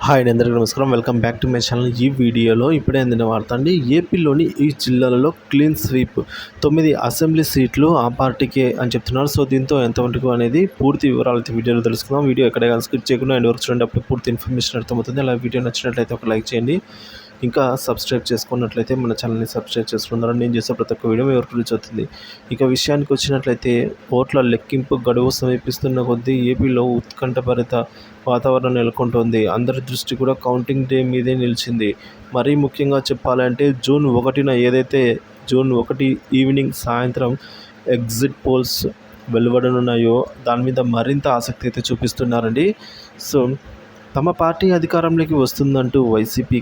Hi అండి, అందరికీ నమస్కారం. Welcome back to my channel. ఈ వీడియోలో ఇప్పుడే అందిన వార్త అండి. ఏపీలోని ఈ జిల్లాలలో క్లీన్ స్వీప్ 9 అసెంబ్లీ సీట్లు ఆ పార్టీకే అని చెప్తున్నారు. సో దీంతో ఎంతవరకు అనేది పూర్తి వివరాలు అయితే వీడియోలో తెలుసుకుందాం. వీడియో ఎక్కడ స్కిప్ చేయకుండా అండ్ వరకు చూడండి, అప్పుడు పూర్తి ఇన్ఫర్మేషన్ అర్థమవుతుంది. అలా వీడియో నచ్చినట్లయితే ఒక లైక్ చేయండి. ఇంకా సబ్స్క్రైబ్ చేసుకున్నట్లయితే మన ఛానల్ని సబ్స్క్రైబ్ చేసుకున్నారని నేను చేసే ప్రతి ఒక్క వీడియో ఎవరికి రీచ్ అవుతుంది. ఇక విషయానికి వచ్చినట్లయితే ఓట్ల లెక్కింపు గడువు సమీపిస్తున్న కొద్దీ ఏపీలో ఉత్కంఠభరిత వాతావరణం నెలకొంటోంది. అందరి దృష్టి కూడా కౌంటింగ్ డే మీదే నిలిచింది. మరీ ముఖ్యంగా చెప్పాలంటే జూన్ 1న ఏదైతే జూన్ 1 ఈవినింగ్ సాయంత్రం ఎగ్జిట్ పోల్స్ వెలువడనున్నాయో దాని మీద మరింత ఆసక్తి అయితే చూపిస్తున్నారండి. సో తమ పార్టీ అధికారంలోకి వస్తుందంటూ వైఎస్ఆర్సీపీ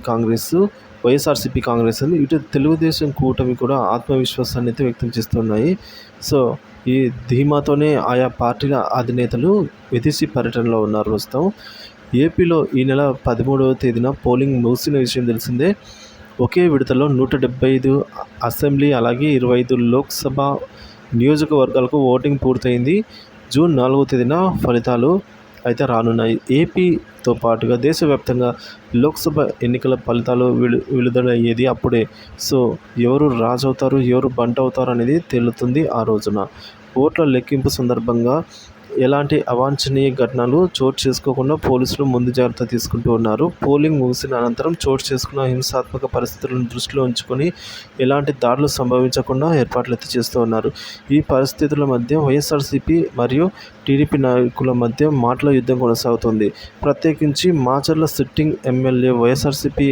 కాంగ్రెస్ ఇటు తెలుగుదేశం కూటమి కూడా ఆత్మవిశ్వాసాన్ని అయితే వ్యక్తం చేస్తున్నాయి. సో ఈ ధీమాతోనే ఆయా పార్టీల అధినేతలు విదేశీ పర్యటనలో ఉన్నారు. ప్రస్తుతం ఏపీలో ఈ నెల 13వ తేదీన పోలింగ్ ముగిసిన విషయం తెలిసిందే. ఒకే విడతలో 175 అసెంబ్లీ అలాగే 25 లోక్సభ నియోజకవర్గాలకు ఓటింగ్ పూర్తయింది. జూన్ 4వ తేదీన ఫలితాలు అయితే రానున్నాయి. ఏపీతో పాటుగా దేశవ్యాప్తంగా లోక్సభ ఎన్నికల ఫలితాలు విడుదలయ్యేది అప్పుడే. సో ఎవరు రాజు అవుతారు, ఎవరు బంట అవుతారు అనేది తేలుతుంది ఆ రోజున. ఓట్ల లెక్కింపు సందర్భంగా ఎలాంటి అవాంఛనీయ ఘటనలు చోటు చేసుకోకుండా పోలీసులు ముందు జాగ్రత్త తీసుకుంటూ ఉన్నారు. పోలింగ్ ముగిసిన అనంతరం చోటు చేసుకున్న హింసాత్మక పరిస్థితులను దృష్టిలో ఉంచుకొని ఎలాంటి దాడులు సంభవించకుండా ఏర్పాట్లు అయితే చేస్తూ ఉన్నారు. ఈ పరిస్థితుల మధ్య వైఎస్ఆర్సీపీ మరియు టీడీపీ నాయకుల మధ్య మాటల యుద్ధం కొనసాగుతుంది. ప్రత్యేకించి మాచర్ల సిట్టింగ్ ఎమ్మెల్యే వైఎస్ఆర్సీపీ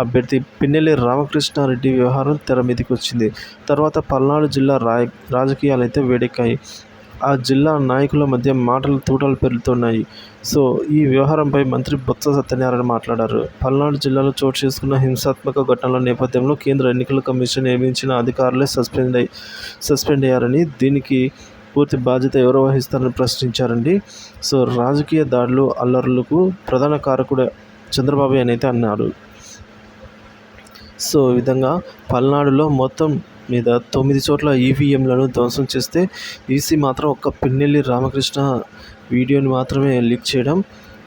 అభ్యర్థి పిన్నెల్లి రామకృష్ణారెడ్డి వ్యవహారం తెర మీదకి వచ్చింది. తర్వాత పల్నాడు జిల్లా రాజకీయాలు అయితే వేడెక్కాయి. ఆ జిల్లా నాయకుల మధ్య మాటలు తూటాలు పెరుగుతున్నాయి. సో ఈ వ్యవహారంపై మంత్రి బొత్స సత్యనారాయణ మాట్లాడారు. పల్నాడు జిల్లాలో చోటు చేసుకున్న హింసాత్మక ఘటనల నేపథ్యంలో కేంద్ర ఎన్నికల కమిషన్ నియమించిన అధికారులే సస్పెండ్ అయ్యారని, దీనికి పూర్తి బాధ్యత ఎవరు వహిస్తారని ప్రశ్నించారండి. సో రాజకీయ దాడులు అల్లర్లకు ప్రధాన కారకుడు చంద్రబాబు అని అయితే అన్నారు. సో ఈ విధంగా పల్నాడులో మొత్తం మీద 9 చోట్ల ఈవీఎంలను ధ్వంసం చేస్తే ఈసీ మాత్రం ఒక్క పిన్నెల్లి రామకృష్ణ వీడియోని మాత్రమే లీక్ చేయడం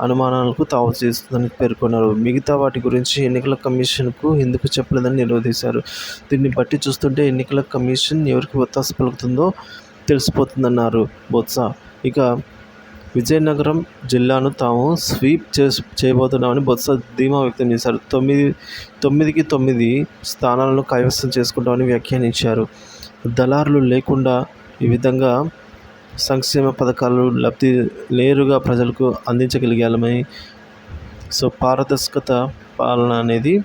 అనుమానాలకు తావు చేస్తుందని పేర్కొన్నారు. మిగతా వాటి గురించి ఎన్నికల కమిషన్కు ఎందుకు చెప్పలేదని నిలదీశారు. దీన్ని బట్టి చూస్తుంటే ఎన్నికల కమిషన్ ఎవరికి ఒత్తాసు పలుకుతుందో తెలిసిపోతుందన్నారు బొత్స. ఇక విజయనగరం జిల్లాను తాము స్వీప్ చేయబోతున్నామని బొత్స ధీమా వ్యక్తం చేశారు. 9కి 9 స్థానాలను కైవసం చేసుకుంటామని వ్యాఖ్యానించారు. దళారులు లేకుండా ఈ విధంగా సంక్షేమ పథకాలు లబ్ధి నేరుగా ప్రజలకు అందించగలిగామని, సో పారదర్శకత పాలన అనేది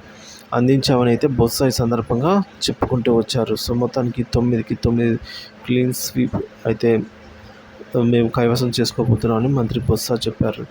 అందించామని అయితే బొత్స ఈ సందర్భంగా చెప్పుకుంటూ వచ్చారు. సో మొత్తానికి 9కి 9 క్లీన్ స్వీప్ అయితే మేము కైవసం చేసుకోబోతున్నామని మంత్రి బొత్స చెప్పారు.